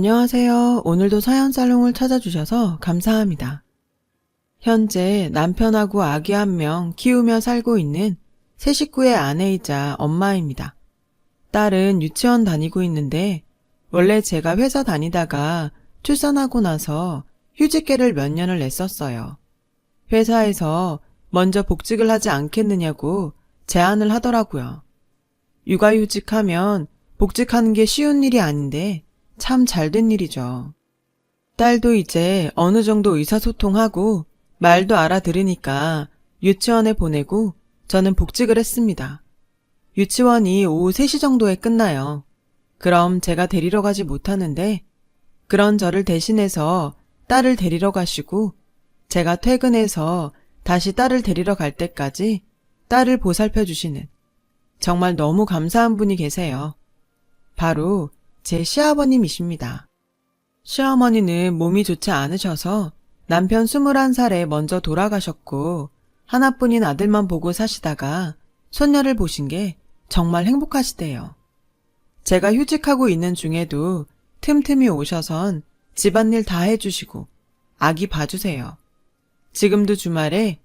안녕하세요. 오늘도 사연살롱을 찾아주셔서 감사합니다. 현재 남편하고 아기 한 명 키우며 살고 있는 세 식구의 아내이자 엄마입니다. 딸은 유치원 다니고 있는데 원래 제가 회사 다니다가 출산하고 나서 휴직계를 몇 년을 냈었어요. 회사에서 먼저 복직을 하지 않겠느냐고 제안을 하더라고요. 육아휴직하면 복직하는 게 쉬운 일이 아닌데 참 잘된 일이죠. 딸도 이제 어느 정도 의사소통하고 말도 알아들으니까 유치원에 보내고 저는 복직을 했습니다. 유치원이 오후 3시 정도에 끝나요. 그럼 제가 데리러 가지 못하는데 그런 저를 대신해서 딸을 데리러 가시고 제가 퇴근해서 다시 딸을 데리러 갈 때까지 딸을 보살펴 주시는 정말 너무 감사한 분이 계세요. 바로 제 시아버님이십니다. 시어머니는 몸이 좋지 않으셔서 남편 21살에 먼저 돌아가셨고 하나뿐인 아들만 보고 사시다가 손녀를 보신 게 정말 행복하시대요. 제가 휴직하고 있는 중에도 틈틈이 오셔선 집안일 다 해주시고 아기 봐주세요. 지금도 주말에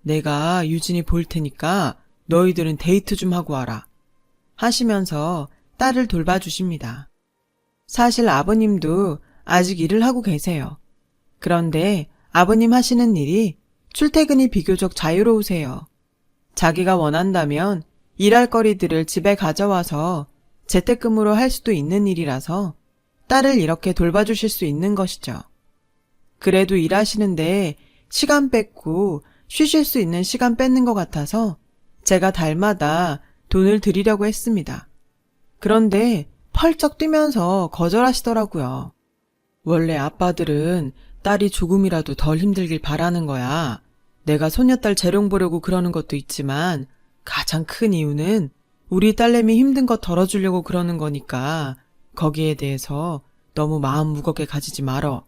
내가 유진이 볼 테니까 너희들은 데이트 좀 하고 와라 하시면서 딸을 돌봐주십니다. 사실 아버님도 아직 일을 하고 계세요. 그런데 아버님 하시는 일이 출퇴근이 비교적 자유로우세요. 자기가 원한다면 일할 거리들을 집에 가져와서 재택근무로 할 수도 있는 일이라서 딸을 이렇게 돌봐주실 수 있는 것이죠. 그래도 일하시는데 시간 뺏고 쉬실 수 있는 시간 뺏는 것 같아서 제가 달마다 돈을 드리려고 했습니다. 그런데 펄쩍 뛰면서 거절하시더라고요. 원래 아빠들은 딸이 조금이라도 덜 힘들길 바라는 거야. 내가 손녀딸 재롱 보려고 그러는 것도 있지만 가장 큰 이유는 우리 딸내미 힘든 거 덜어주려고 그러는 거니까 거기에 대해서 너무 마음 무겁게 가지지 말어.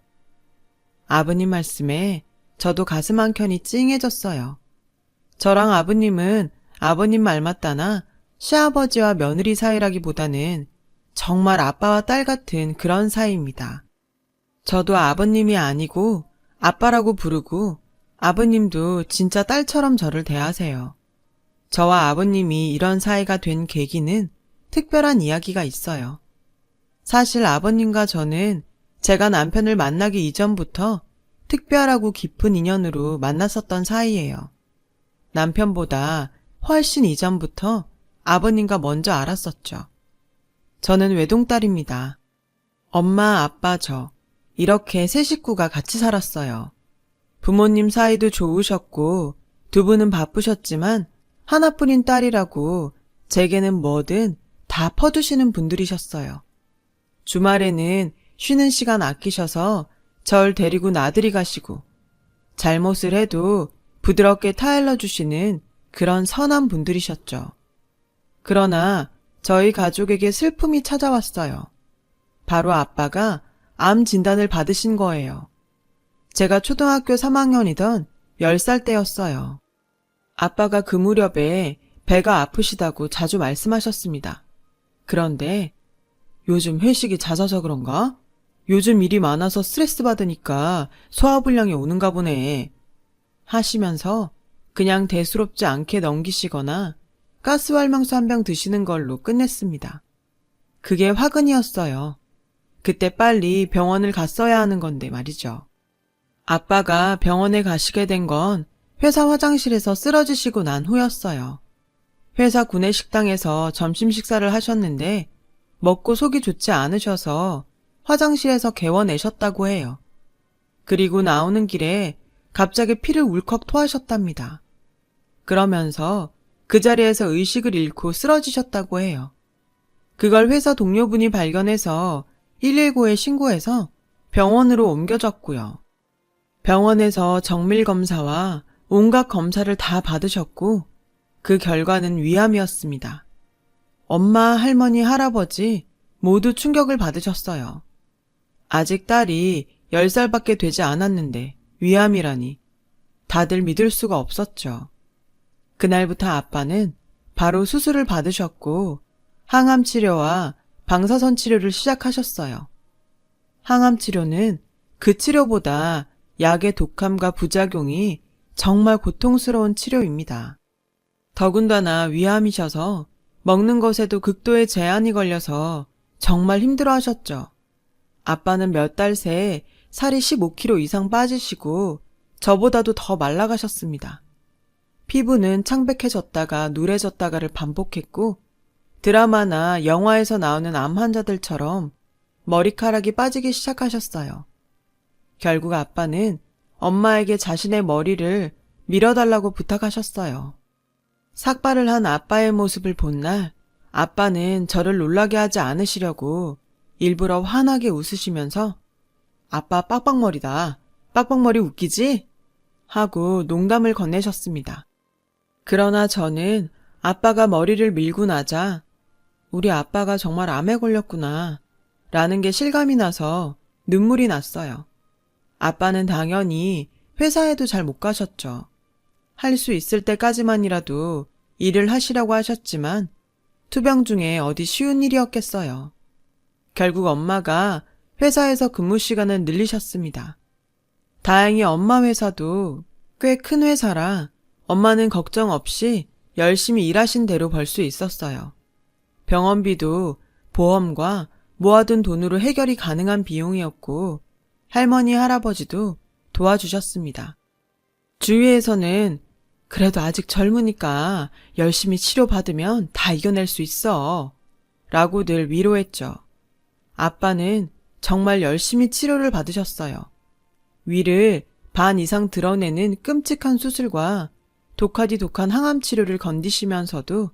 아버님 말씀에 저도 가슴 한켠이 찡해졌어요. 저랑 아버님은 아버님 말 맞다나 시아버지와 며느리 사이라기보다는 정말 아빠와 딸 같은 그런 사이입니다. 저도 아버님이 아니고 아빠라고 부르고 아버님도 진짜 딸처럼 저를 대하세요. 저와 아버님이 이런 사이가 된 계기는 특별한 이야기가 있어요. 사실 아버님과 저는 제가 남편을 만나기 이전부터 특별하고 깊은 인연으로 만났었던 사이예요. 남편보다 훨씬 이전부터 아버님과 먼저 알았었죠. 저는 외동딸입니다. 엄마, 아빠, 저 이렇게 세 식구가 같이 살았어요. 부모님 사이도 좋으셨고 두 분은 바쁘셨지만 하나뿐인 딸이라고 제게는 뭐든 다 퍼주시는 분들이셨어요. 주말에는 쉬는 시간 아끼셔서 절 데리고 나들이 가시고 잘못을 해도 부드럽게 타일러 주시는 그런 선한 분들이셨죠. 그러나 저희 가족에게 슬픔이 찾아왔어요. 바로 아빠가 암 진단을 받으신 거예요. 제가 초등학교 3학년이던 10살 때였어요. 아빠가 그 무렵에 배가 아프시다고 자주 말씀하셨습니다. 그런데 요즘 회식이 잦아서 그런가? 요즘 일이 많아서 스트레스 받으니까 소화불량이 오는가 보네. 하시면서 그냥 대수롭지 않게 넘기시거나 가스활명수 한 병 드시는 걸로 끝냈습니다. 그게 화근이었어요. 그때 빨리 병원을 갔어야 하는 건데 말이죠. 아빠가 병원에 가시게 된 건 회사 화장실에서 쓰러지시고 난 후였어요. 회사 구내식당에서 점심 식사를 하셨는데 먹고 속이 좋지 않으셔서 화장실에서 개워내셨다고 해요. 그리고 나오는 길에 갑자기 피를 울컥 토하셨답니다. 그러면서 그 자리에서 의식을 잃고 쓰러지셨다고 해요. 그걸 회사 동료분이 발견해서 119에 신고해서 병원으로 옮겨졌고요. 병원에서 정밀검사와 온갖 검사를 다 받으셨고 그 결과는 위암이었습니다. 엄마, 할머니, 할아버지 모두 충격을 받으셨어요. 아직 딸이 10살밖에 되지 않았는데 위암이라니 다들 믿을 수가 없었죠. 그날부터 아빠는 바로 수술을 받으셨고 항암 치료와 방사선 치료를 시작하셨어요. 항암 치료는 그 치료보다 약의 독함과 부작용이 정말 고통스러운 치료입니다. 더군다나 위암이셔서 먹는 것에도 극도의 제한이 걸려서 정말 힘들어 하셨죠. 아빠는 몇 달 새에 살이 15kg 이상 빠지시고 저보다도 더 말라가셨습니다. 피부는 창백해졌다가 누래졌다가를 반복했고 드라마나 영화에서 나오는 암 환자들처럼 머리카락이 빠지기 시작하셨어요. 결국 아빠는 엄마에게 자신의 머리를 밀어달라고 부탁하셨어요. 삭발을 한 아빠의 모습을 본 날 아빠는 저를 놀라게 하지 않으시려고 일부러 환하게 웃으시면서 아빠 빡빡머리다. 빡빡머리 웃기지? 하고 농담을 건네셨습니다. 그러나 저는 아빠가 머리를 밀고 나자 우리 아빠가 정말 암에 걸렸구나 라는 게 실감이 나서 눈물이 났어요. 아빠는 당연히 회사에도 잘 못 가셨죠. 할 수 있을 때까지만이라도 일을 하시라고 하셨지만 투병 중에 어디 쉬운 일이었겠어요. 결국 엄마가 회사에서 근무 시간을 늘리셨습니다. 다행히 엄마 회사도 꽤 큰 회사라 엄마는 걱정 없이 열심히 일하신 대로 벌 수 있었어요. 병원비도 보험과 모아둔 돈으로 해결이 가능한 비용이었고 할머니, 할아버지도 도와주셨습니다. 주위에서는 그래도 아직 젊으니까 열심히 치료받으면 다 이겨낼 수 있어 라고 늘 위로했죠. 아빠는 정말 열심히 치료를 받으셨어요. 위를 반 이상 드러내는 끔찍한 수술과 독하디독한 항암 치료를 건디시면서도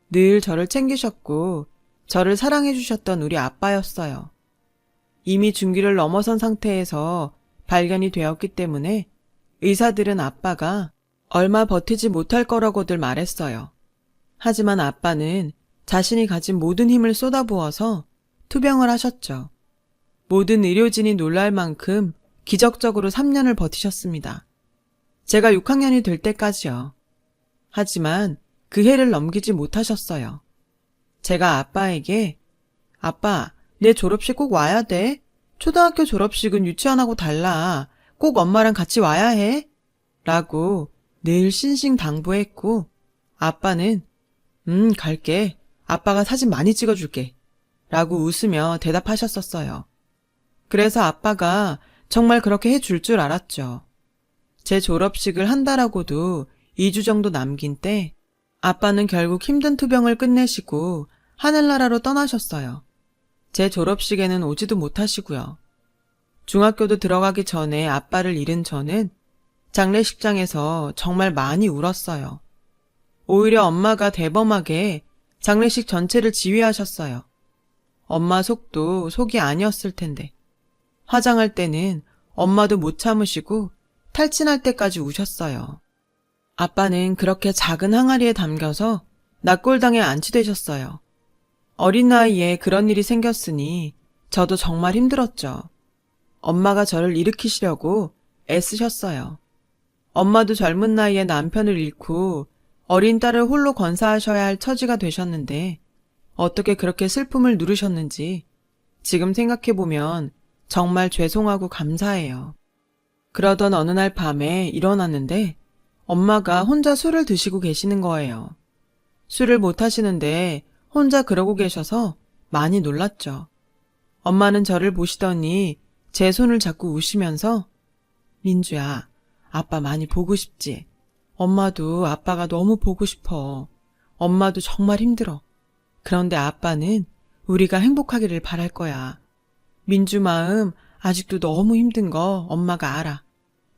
늘 저를 챙기셨고 저를 사랑해 주셨던 우리 아빠였어요. 이미 중기를 넘어선 상태에서 발견이 되었기 때문에 의사들은 아빠가 얼마 버티지 못할 거라고들 말했어요. 하지만 아빠는 자신이 가진 모든 힘을 쏟아부어서 투병을 하셨죠. 모든 의료진이 놀랄 만큼 기적적으로 3년을 버티셨습니다. 제가 6학년이 될 때까지요. 하지만 그 해를 넘기지 못하셨어요. 제가 아빠에게 아빠, 내 졸업식 꼭 와야 돼. 초등학교 졸업식은 유치원하고 달라. 꼭 엄마랑 같이 와야 해. 라고 늘 신신당부했고 아빠는 갈게. 아빠가 사진 많이 찍어줄게. 라고 웃으며 대답하셨었어요. 그래서 아빠가 정말 그렇게 해줄 줄 알았죠. 제 졸업식을 한다라고도 2주 정도 남긴 때 아빠는 결국 힘든 투병을 끝내시고 하늘나라로 떠나셨어요. 제 졸업식에는 오지도 못하시고요. 중학교도 들어가기 전에 아빠를 잃은 저는 장례식장에서 정말 많이 울었어요. 오히려 엄마가 대범하게 장례식 전체를 지휘하셨어요. 엄마 속도 속이 아니었을 텐데. 화장할 때는 엄마도 못 참으시고 탈진할 때까지 우셨어요. 아빠는 그렇게 작은 항아리에 담겨서 낙골당에 안치되셨어요. 어린 나이에 그런 일이 생겼으니 저도 정말 힘들었죠. 엄마가 저를 일으키시려고 애쓰셨어요. 엄마도 젊은 나이에 남편을 잃고 어린 딸을 홀로 건사하셔야 할 처지가 되셨는데 어떻게 그렇게 슬픔을 누르셨는지 지금 생각해보면 정말 죄송하고 감사해요. 그러던 어느 날 밤에 일어났는데 엄마가 혼자 술을 드시고 계시는 거예요. 술을 못 하시는데 혼자 그러고 계셔서 많이 놀랐죠. 엄마는 저를 보시더니 제 손을 잡고 우시면서 민주야, 아빠 많이 보고 싶지? 엄마도 아빠가 너무 보고 싶어. 엄마도 정말 힘들어. 그런데 아빠는 우리가 행복하기를 바랄 거야. 민주 마음 아직도 너무 힘든 거 엄마가 알아.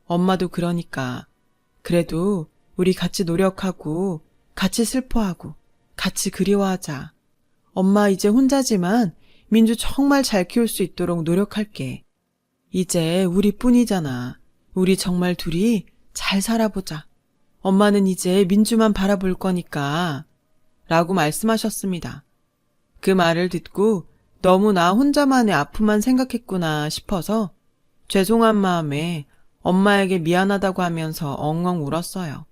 엄마도 그러니까. 그래도 우리 같이 노력하고 같이 슬퍼하고 같이 그리워하자. 엄마 이제 혼자지만 민주 정말 잘 키울 수 있도록 노력할게. 이제 우리뿐이잖아. 우리 정말 둘이 잘 살아보자. 엄마는 이제 민주만 바라볼 거니까. 라고 말씀하셨습니다. 그 말을 듣고 너무 나 혼자만의 아픔만 생각했구나 싶어서 죄송한 마음에 엄마에게 미안하다고 하면서 엉엉 울었어요.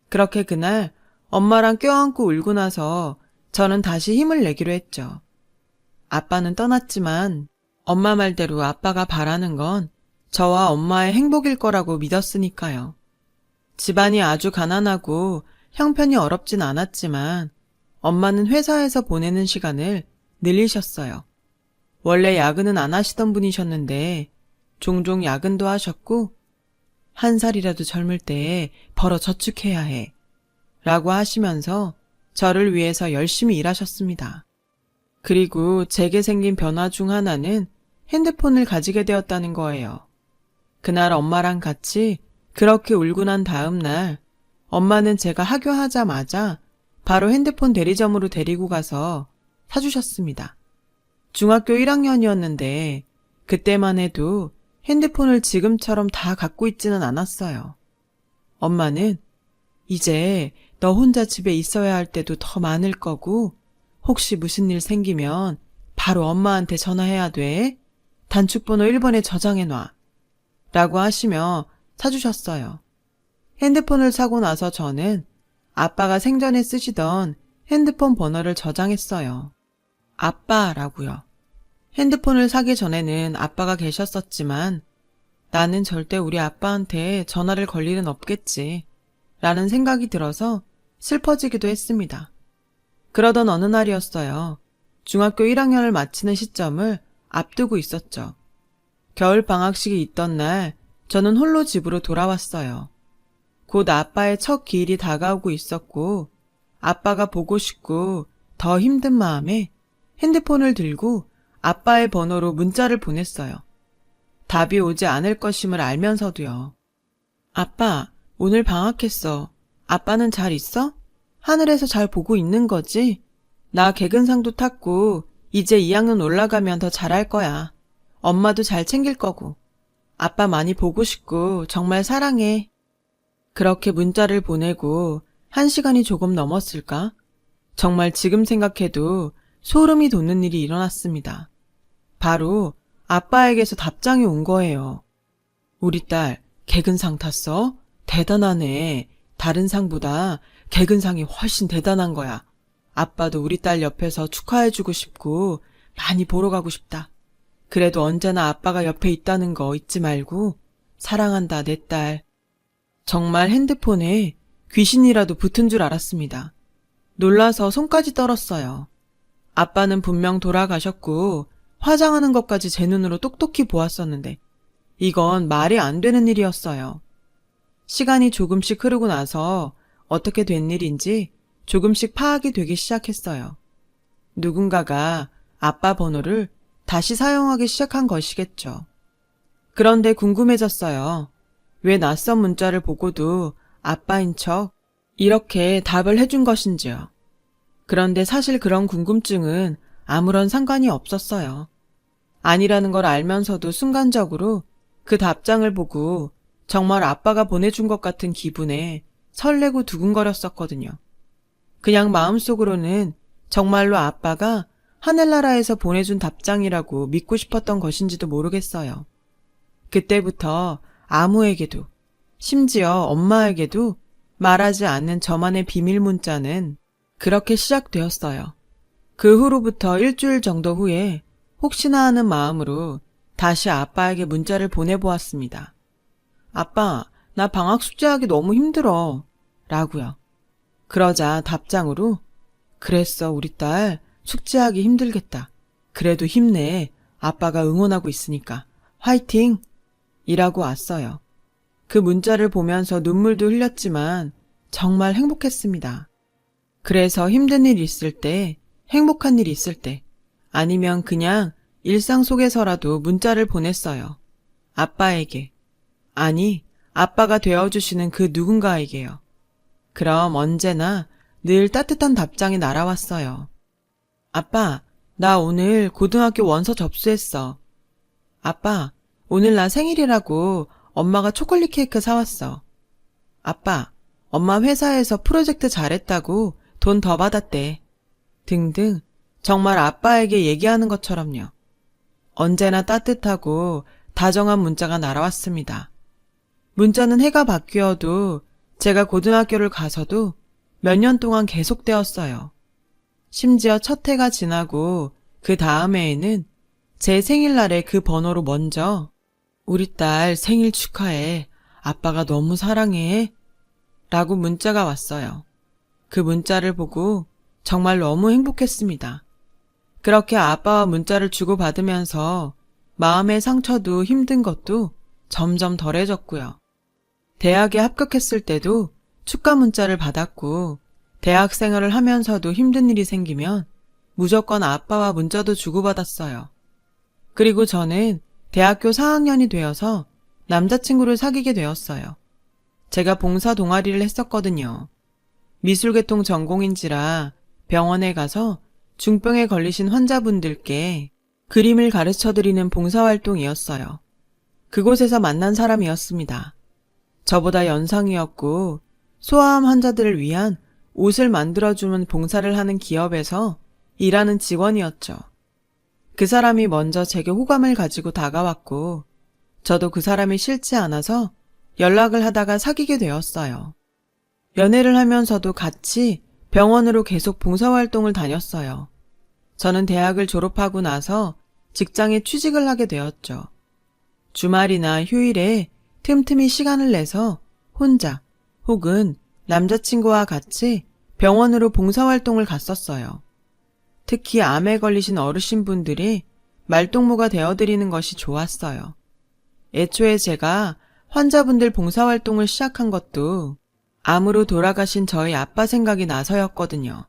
그렇게 그날 엄마랑 껴안고 울고 나서 저는 다시 힘을 내기로 했죠. 아빠는 떠났지만 엄마 말대로 아빠가 바라는 건 저와 엄마의 행복일 거라고 믿었으니까요. 집안이 아주 가난하고 형편이 어렵진 않았지만 엄마는 회사에서 보내는 시간을 늘리셨어요. 원래 야근은 안 하시던 분이셨는데 종종 야근도 하셨고 한 살이라도 젊을 때에 벌어 저축해야 해 라고 하시면서 저를 위해서 열심히 일하셨습니다. 그리고 제게 생긴 변화 중 하나는 핸드폰을 가지게 되었다는 거예요. 그날 엄마랑 같이 그렇게 울고 난 다음 날 엄마는 제가 하교하자마자 바로 핸드폰 대리점으로 데리고 가서 사주셨습니다. 중학교 1학년이었는데 그때만 해도 핸드폰을 지금처럼 다 갖고 있지는 않았어요. 엄마는 이제 너 혼자 집에 있어야 할 때도 더 많을 거고 혹시 무슨 일 생기면 바로 엄마한테 전화해야 돼. 단축번호 1번에 저장해놔. 라고 하시며 사주셨어요. 핸드폰을 사고 나서 저는 아빠가 생전에 쓰시던 핸드폰 번호를 저장했어요. 아빠라고요. 핸드폰을 사기 전에는 아빠가 계셨었지만 나는 절대 우리 아빠한테 전화를 걸 일은 없겠지 라는 생각이 들어서 슬퍼지기도 했습니다. 그러던 어느 날이었어요. 중학교 1학년을 마치는 시점을 앞두고 있었죠. 겨울 방학식이 있던 날 저는 홀로 집으로 돌아왔어요. 곧 아빠의 첫 기일이 다가오고 있었고 아빠가 보고 싶고 더 힘든 마음에 핸드폰을 들고 아빠의 번호로 문자를 보냈어요. 답이 오지 않을 것임을 알면서도요. 아빠, 오늘 방학했어. 아빠는 잘 있어? 하늘에서 잘 보고 있는 거지? 나 개근상도 탔고 이제 2학년 올라가면 더 잘할 거야. 엄마도 잘 챙길 거고. 아빠 많이 보고 싶고 정말 사랑해. 그렇게 문자를 보내고 1시간이 조금 넘었을까? 정말 지금 생각해도 소름이 돋는 일이 일어났습니다. 바로 아빠에게서 답장이 온 거예요. 우리 딸 개근상 탔어? 대단하네. 다른 상보다 개근상이 훨씬 대단한 거야. 아빠도 우리 딸 옆에서 축하해주고 싶고 많이 보러 가고 싶다. 그래도 언제나 아빠가 옆에 있다는 거 잊지 말고 사랑한다 내 딸. 정말 핸드폰에 귀신이라도 붙은 줄 알았습니다. 놀라서 손까지 떨었어요. 아빠는 분명 돌아가셨고 화장하는 것까지 제 눈으로 똑똑히 보았었는데 이건 말이 안 되는 일이었어요. 시간이 조금씩 흐르고 나서 어떻게 된 일인지 조금씩 파악이 되기 시작했어요. 누군가가 아빠 번호를 다시 사용하기 시작한 것이겠죠. 그런데 궁금해졌어요. 왜 낯선 문자를 보고도 아빠인 척 이렇게 답을 해준 것인지요. 그런데 사실 그런 궁금증은 아무런 상관이 없었어요. 아니라는 걸 알면서도 순간적으로 그 답장을 보고 정말 아빠가 보내준 것 같은 기분에 설레고 두근거렸었거든요. 그냥 마음속으로는 정말로 아빠가 하늘나라에서 보내준 답장이라고 믿고 싶었던 것인지도 모르겠어요. 그때부터 아무에게도, 심지어 엄마에게도 말하지 않는 저만의 비밀 문자는 그렇게 시작되었어요. 그 후로부터 일주일 정도 후에 혹시나 하는 마음으로 다시 아빠에게 문자를 보내보았습니다. 아빠, 나 방학 숙제하기 너무 힘들어. 라고요. 그러자 답장으로 그랬어 우리 딸 숙제하기 힘들겠다. 그래도 힘내. 아빠가 응원하고 있으니까. 화이팅! 이라고 왔어요. 그 문자를 보면서 눈물도 흘렸지만 정말 행복했습니다. 그래서 힘든 일 있을 때, 행복한 일 있을 때, 아니면 그냥 일상 속에서라도 문자를 보냈어요. 아빠에게. 아니, 아빠가 되어주시는 그 누군가에게요. 그럼 언제나 늘 따뜻한 답장이 날아왔어요. 아빠, 나 오늘 고등학교 원서 접수했어. 아빠, 오늘 나 생일이라고 엄마가 초콜릿 케이크 사왔어. 아빠, 엄마 회사에서 프로젝트 잘했다고 돈 더 받았대. 등등 정말 아빠에게 얘기하는 것처럼요. 언제나 따뜻하고 다정한 문자가 날아왔습니다. 문자는 해가 바뀌어도 제가 고등학교를 가서도 몇 년 동안 계속되었어요. 심지어 첫 해가 지나고 그 다음 해에는 제 생일날에 그 번호로 먼저 우리 딸 생일 축하해. 아빠가 너무 사랑해. 라고 문자가 왔어요. 그 문자를 보고 정말 너무 행복했습니다. 그렇게 아빠와 문자를 주고받으면서 마음의 상처도 힘든 것도 점점 덜해졌고요. 대학에 합격했을 때도 축하 문자를 받았고, 대학 생활을 하면서도 힘든 일이 생기면 무조건 아빠와 문자도 주고받았어요. 그리고 저는 대학교 4학년이 되어서 남자친구를 사귀게 되었어요. 제가 봉사 동아리를 했었거든요. 미술계통 전공인지라 병원에 가서 중병에 걸리신 환자분들께 그림을 가르쳐드리는 봉사활동이었어요. 그곳에서 만난 사람이었습니다. 저보다 연상이었고 소아암 환자들을 위한 옷을 만들어주는 봉사를 하는 기업에서 일하는 직원이었죠. 그 사람이 먼저 제게 호감을 가지고 다가왔고 저도 그 사람이 싫지 않아서 연락을 하다가 사귀게 되었어요. 연애를 하면서도 같이 병원으로 계속 봉사활동을 다녔어요. 저는 대학을 졸업하고 나서 직장에 취직을 하게 되었죠. 주말이나 휴일에 틈틈이 시간을 내서 혼자 혹은 남자친구와 같이 병원으로 봉사활동을 갔었어요. 특히 암에 걸리신 어르신분들이 말동무가 되어드리는 것이 좋았어요. 애초에 제가 환자분들 봉사활동을 시작한 것도 암으로 돌아가신 저희 아빠 생각이 나서였거든요.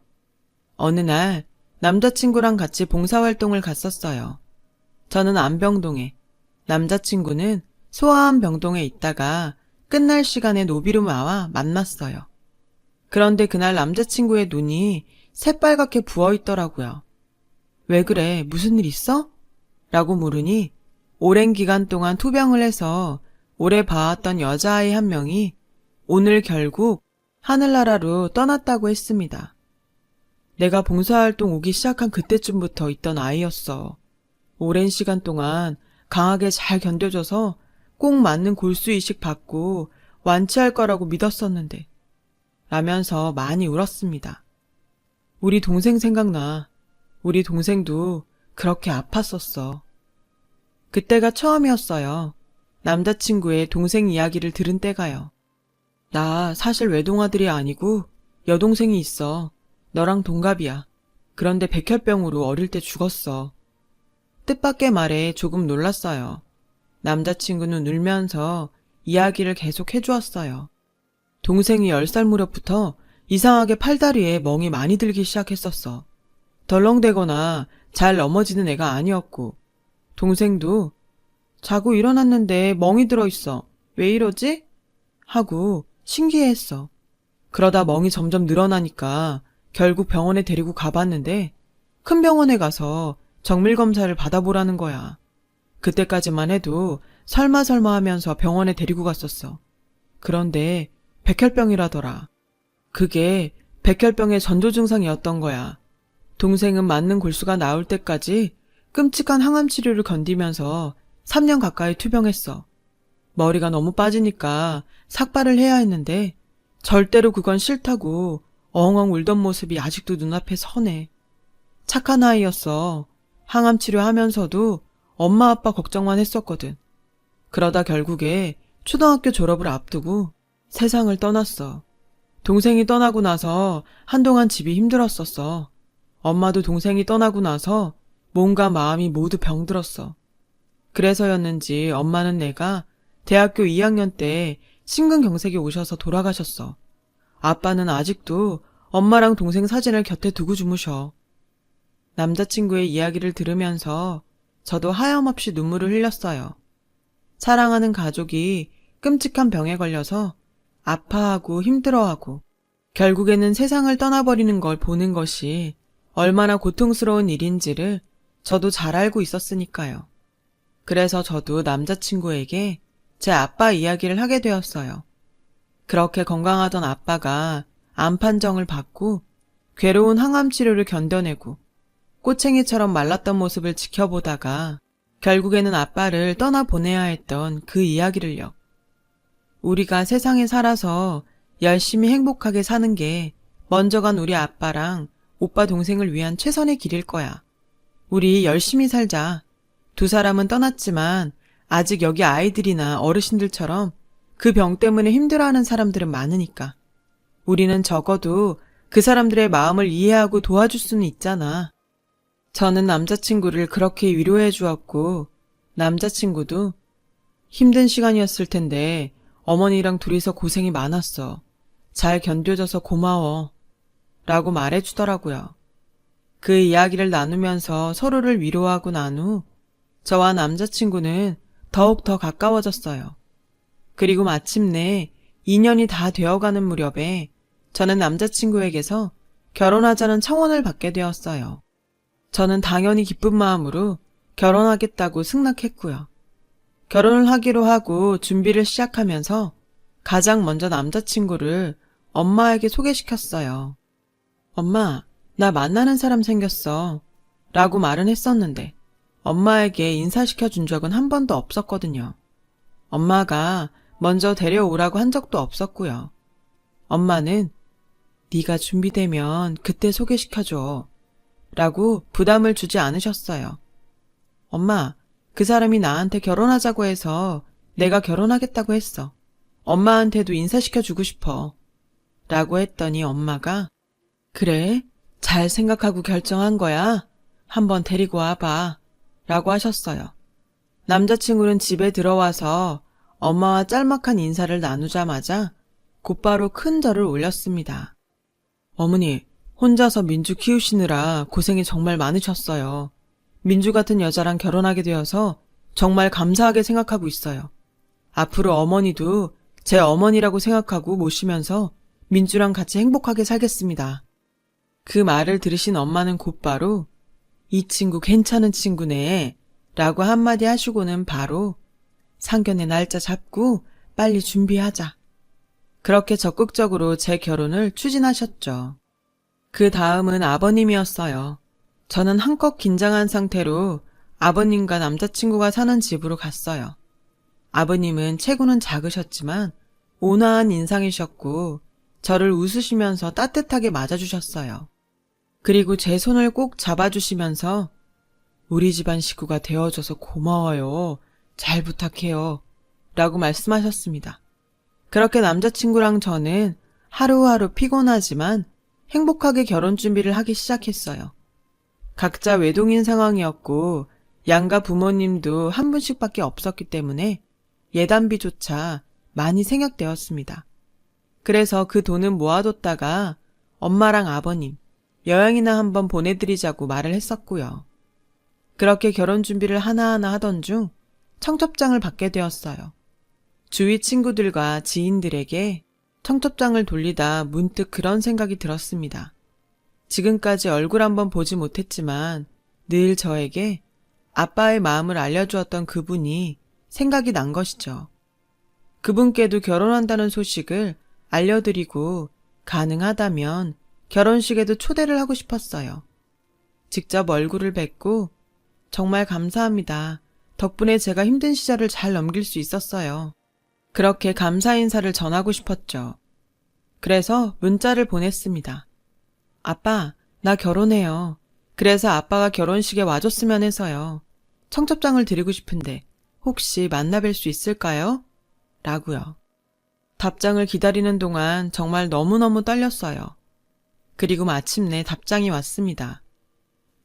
어느 날 남자친구랑 같이 봉사활동을 갔었어요. 저는 안병동에, 남자친구는 소아암 병동에 있다가 끝날 시간에 노비루마와 만났어요. 그런데 그날 남자친구의 눈이 새빨갛게 부어있더라고요. 왜 그래? 무슨 일 있어? 라고 물으니 오랜 기간 동안 투병을 해서 오래 봐왔던 여자아이 한 명이 오늘 결국 하늘나라로 떠났다고 했습니다. 내가 봉사활동 오기 시작한 그때쯤부터 있던 아이였어. 오랜 시간 동안 강하게 잘 견뎌줘서 꼭 맞는 골수이식 받고 완치할 거라고 믿었었는데 라면서 많이 울었습니다. 우리 동생 생각나. 우리 동생도 그렇게 아팠었어. 그때가 처음이었어요. 남자친구의 동생 이야기를 들은 때가요. 나 사실 외동아들이 아니고 여동생이 있어. 너랑 동갑이야. 그런데 백혈병으로 어릴 때 죽었어. 뜻밖의 말에 조금 놀랐어요. 남자친구는 울면서 이야기를 계속 해주었어요. 동생이 10살 무렵부터 이상하게 팔다리에 멍이 많이 들기 시작했었어. 덜렁대거나 잘 넘어지는 애가 아니었고 동생도 자고 일어났는데 멍이 들어있어. 왜 이러지? 하고 신기해했어. 그러다 멍이 점점 늘어나니까 결국 병원에 데리고 가봤는데 큰 병원에 가서 정밀검사를 받아보라는 거야. 그때까지만 해도 설마 하면서 병원에 데리고 갔었어. 그런데 백혈병이라더라. 그게 백혈병의 전조 증상이었던 거야. 동생은 맞는 골수가 나올 때까지 끔찍한 항암 치료를 견디면서 3년 가까이 투병했어. 머리가 너무 빠지니까 삭발을 해야 했는데 절대로 그건 싫다고 엉엉 울던 모습이 아직도 눈앞에 서네. 착한 아이였어. 항암 치료하면서도 엄마 아빠 걱정만 했었거든. 그러다 결국에 초등학교 졸업을 앞두고 세상을 떠났어. 동생이 떠나고 나서 한동안 집이 힘들었었어. 엄마도 동생이 떠나고 나서 몸과 마음이 모두 병들었어. 그래서였는지 엄마는 내가 대학교 2학년 때 심근경색이 오셔서 돌아가셨어. 아빠는 아직도 엄마랑 동생 사진을 곁에 두고 주무셔. 남자친구의 이야기를 들으면서 저도 하염없이 눈물을 흘렸어요. 사랑하는 가족이 끔찍한 병에 걸려서 아파하고 힘들어하고 결국에는 세상을 떠나버리는 걸 보는 것이 얼마나 고통스러운 일인지를 저도 잘 알고 있었으니까요. 그래서 저도 남자친구에게 제 아빠 이야기를 하게 되었어요. 그렇게 건강하던 아빠가 암 판정을 받고 괴로운 항암 치료를 견뎌내고 꼬챙이처럼 말랐던 모습을 지켜보다가 결국에는 아빠를 떠나보내야 했던 그 이야기를요. 우리가 세상에 살아서 열심히 행복하게 사는 게 먼저 간 우리 아빠랑 오빠 동생을 위한 최선의 길일 거야. 우리 열심히 살자. 두 사람은 떠났지만 아직 여기 아이들이나 어르신들처럼 그 병 때문에 힘들어하는 사람들은 많으니까. 우리는 적어도 그 사람들의 마음을 이해하고 도와줄 수는 있잖아. 저는 남자친구를 그렇게 위로해 주었고, 남자친구도 힘든 시간이었을 텐데 어머니랑 둘이서 고생이 많았어. 잘 견뎌줘서 고마워. 라고 말해 주더라고요. 그 이야기를 나누면서 서로를 위로하고 난 후 저와 남자친구는 더욱 더 가까워졌어요. 그리고 마침내 2년이 다 되어가는 무렵에 저는 남자친구에게서 결혼하자는 청혼을 받게 되었어요. 저는 당연히 기쁜 마음으로 결혼하겠다고 승낙했고요. 결혼을 하기로 하고 준비를 시작하면서 가장 먼저 남자친구를 엄마에게 소개시켰어요. 엄마, 나 만나는 사람 생겼어. 라고 말은 했었는데 엄마에게 인사시켜 준 적은 한 번도 없었거든요. 엄마가 먼저 데려오라고 한 적도 없었고요. 엄마는 네가 준비되면 그때 소개시켜줘. 라고 부담을 주지 않으셨어요. 엄마, 그 사람이 나한테 결혼하자고 해서 내가 결혼하겠다고 했어. 엄마한테도 인사시켜 주고 싶어. 라고 했더니 엄마가 그래? 잘 생각하고 결정한 거야? 한번 데리고 와봐. 라고 하셨어요. 남자친구는 집에 들어와서 엄마와 짤막한 인사를 나누자마자 곧바로 큰 절을 올렸습니다. 어머니, 혼자서 민주 키우시느라 고생이 정말 많으셨어요. 민주 같은 여자랑 결혼하게 되어서 정말 감사하게 생각하고 있어요. 앞으로 어머니도 제 어머니라고 생각하고 모시면서 민주랑 같이 행복하게 살겠습니다. 그 말을 들으신 엄마는 곧바로 이 친구 괜찮은 친구네 라고 한마디 하시고는 바로 상견례 날짜 잡고 빨리 준비하자. 그렇게 적극적으로 제 결혼을 추진하셨죠. 그 다음은 아버님이었어요. 저는 한껏 긴장한 상태로 아버님과 남자친구가 사는 집으로 갔어요. 아버님은 체구는 작으셨지만 온화한 인상이셨고 저를 웃으시면서 따뜻하게 맞아주셨어요. 그리고 제 손을 꼭 잡아주시면서 우리 집안 식구가 되어줘서 고마워요. 잘 부탁해요. 라고 말씀하셨습니다. 그렇게 남자친구랑 저는 하루하루 피곤하지만 행복하게 결혼 준비를 하기 시작했어요. 각자 외동인 상황이었고 양가 부모님도 한 분씩밖에 없었기 때문에 예단비조차 많이 생략되었습니다. 그래서 그 돈은 모아뒀다가 엄마랑 아버님 여행이나 한번 보내드리자고 말을 했었고요. 그렇게 결혼 준비를 하나하나 하던 중 청첩장을 받게 되었어요. 주위 친구들과 지인들에게 청첩장을 돌리다 문득 그런 생각이 들었습니다. 지금까지 얼굴 한번 보지 못했지만 늘 저에게 아빠의 마음을 알려주었던 그분이 생각이 난 것이죠. 그분께도 결혼한다는 소식을 알려드리고 가능하다면 결혼식에도 초대를 하고 싶었어요. 직접 얼굴을 뵙고 정말 감사합니다. 덕분에 제가 힘든 시절을 잘 넘길 수 있었어요. 그렇게 감사 인사를 전하고 싶었죠. 그래서 문자를 보냈습니다. 아빠, 나 결혼해요. 그래서 아빠가 결혼식에 와줬으면 해서요. 청첩장을 드리고 싶은데 혹시 만나뵐 수 있을까요? 라고요. 답장을 기다리는 동안 정말 너무너무 떨렸어요. 그리고 마침내 답장이 왔습니다.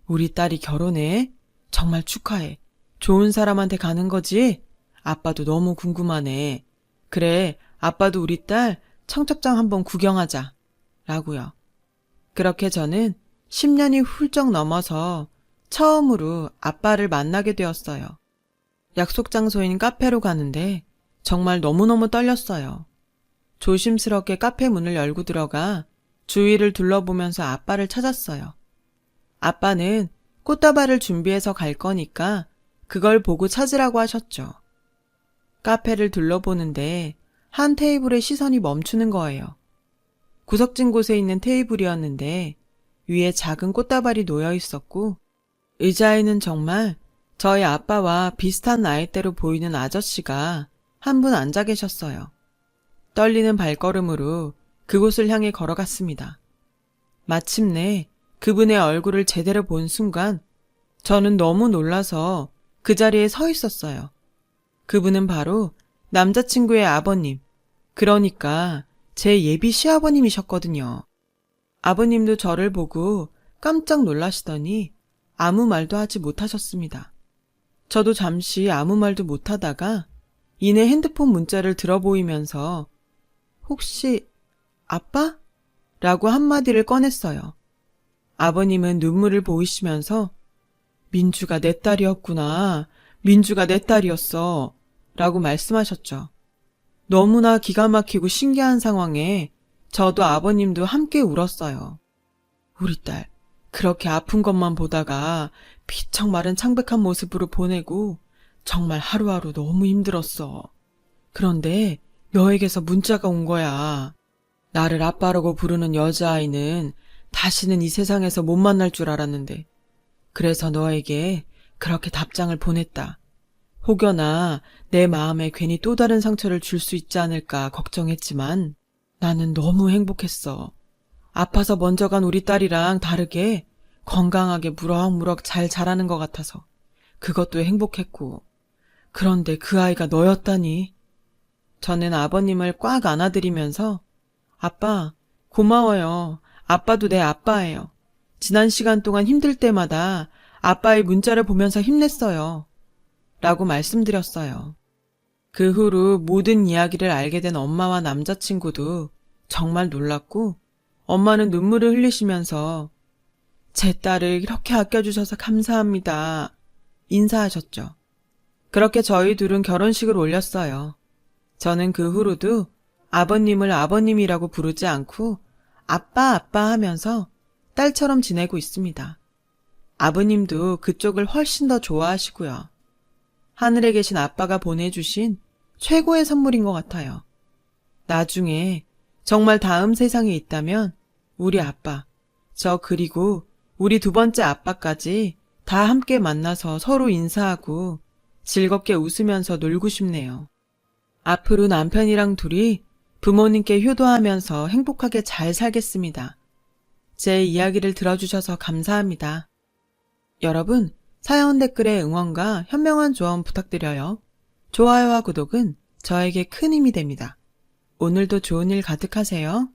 우리 딸이 결혼해? 정말 축하해. 좋은 사람한테 가는 거지? 아빠도 너무 궁금하네. 그래, 아빠도 우리 딸 청첩장 한번 구경하자. 라고요. 그렇게 저는 10년이 훌쩍 넘어서 처음으로 아빠를 만나게 되었어요. 약속 장소인 카페로 가는데 정말 너무너무 떨렸어요. 조심스럽게 카페 문을 열고 들어가 주위를 둘러보면서 아빠를 찾았어요. 아빠는 꽃다발을 준비해서 갈 거니까 그걸 보고 찾으라고 하셨죠. 카페를 둘러보는데 한 테이블에 시선이 멈추는 거예요. 구석진 곳에 있는 테이블이었는데 위에 작은 꽃다발이 놓여 있었고 의자에는 정말 저희 아빠와 비슷한 나이대로 보이는 아저씨가 한 분 앉아 계셨어요. 떨리는 발걸음으로 그곳을 향해 걸어갔습니다. 마침내 그분의 얼굴을 제대로 본 순간 저는 너무 놀라서 그 자리에 서 있었어요. 그분은 바로 남자친구의 아버님, 그러니까 제 예비 시아버님이셨거든요. 아버님도 저를 보고 깜짝 놀라시더니 아무 말도 하지 못하셨습니다. 저도 잠시 아무 말도 못하다가 이내 핸드폰 문자를 들어보이면서 혹시 아빠? 라고 한마디를 꺼냈어요. 아버님은 눈물을 보이시면서 민주가 내 딸이었구나. 민주가 내 딸이었어. 라고 말씀하셨죠. 너무나 기가 막히고 신기한 상황에 저도 아버님도 함께 울었어요. 우리 딸, 그렇게 아픈 것만 보다가 피청 마른 창백한 모습으로 보내고 정말 하루하루 너무 힘들었어. 그런데 너에게서 문자가 온 거야. 나를 아빠라고 부르는 여자아이는 다시는 이 세상에서 못 만날 줄 알았는데 그래서 너에게 그렇게 답장을 보냈다. 혹여나 내 마음에 괜히 또 다른 상처를 줄 수 있지 않을까 걱정했지만 나는 너무 행복했어. 아파서 먼저 간 우리 딸이랑 다르게 건강하게 무럭무럭 잘 자라는 것 같아서 그것도 행복했고 그런데 그 아이가 너였다니. 저는 아버님을 꽉 안아드리면서 아빠, 고마워요. 아빠도 내 아빠예요. 지난 시간 동안 힘들 때마다 아빠의 문자를 보면서 힘냈어요. 라고 말씀드렸어요. 그 후로 모든 이야기를 알게 된 엄마와 남자친구도 정말 놀랐고 엄마는 눈물을 흘리시면서 제 딸을 이렇게 아껴주셔서 감사합니다. 인사하셨죠. 그렇게 저희 둘은 결혼식을 올렸어요. 저는 그 후로도 아버님을 아버님이라고 부르지 않고 아빠 아빠 하면서 딸처럼 지내고 있습니다. 아버님도 그쪽을 훨씬 더 좋아하시고요. 하늘에 계신 아빠가 보내주신 최고의 선물인 것 같아요. 나중에 정말 다음 세상에 있다면 우리 아빠, 저 그리고 우리 두 번째 아빠까지 다 함께 만나서 서로 인사하고 즐겁게 웃으면서 놀고 싶네요. 앞으로 남편이랑 둘이 부모님께 효도하면서 행복하게 잘 살겠습니다. 제 이야기를 들어주셔서 감사합니다. 여러분, 사연 댓글에 응원과 현명한 조언 부탁드려요. 좋아요와 구독은 저에게 큰 힘이 됩니다. 오늘도 좋은 일 가득하세요.